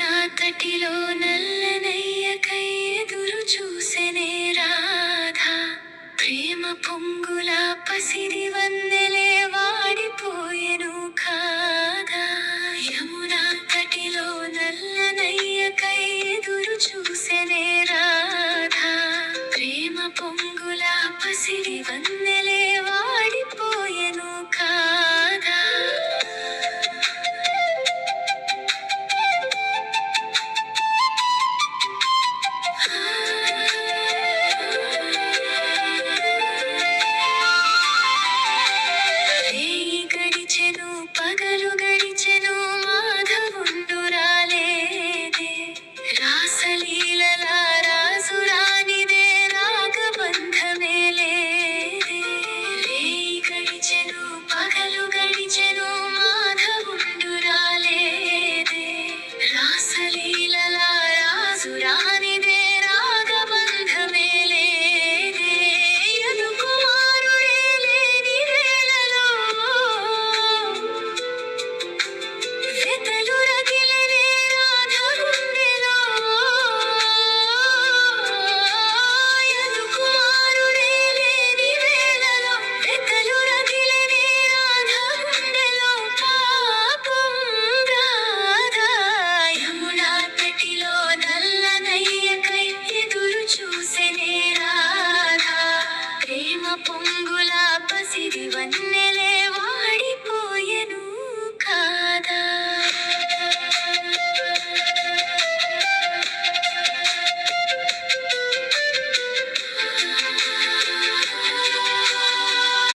యమునా తటిలో నల్లనయ్యకై ఎదురు చూసెనే రాధా. ప్రేమ పొంగుల పసిడి వన్నెలే వాడిపోయెను కాదా. యమునా తటిలో నల్లనయ్యకై ఎదురు చూసెనే రాధా. ప్రేమ పొంగుల పసిడి వన్నెలే వాడిపోయెను కాదా. రేయి గడిచెను పగలు గడిచెను మాధవుండు రాలేదే. రాసలీలల రాజు రానిదే రాగబంధమే లేదే. రేయి గడిచెను పగలు గడిచెను మాధవుండు రాలేదే. రాసలీలల రాజు రానిదే రాగబంధమే లేదే. యదుకుమారుడే లేని వేళలో వెతలు రగిలెనే రాధ గుండెలో. యదుకుమారుడే లేని వేళలో వెతలు రగిలెనే రాధ గుండెలో. పాపం రాధా. యమునా తటిలో నల్లనయ్యకై ఎదురు చూసెనే రాధా. ప్రేమ పొంగుల పసిడి వన్నెలే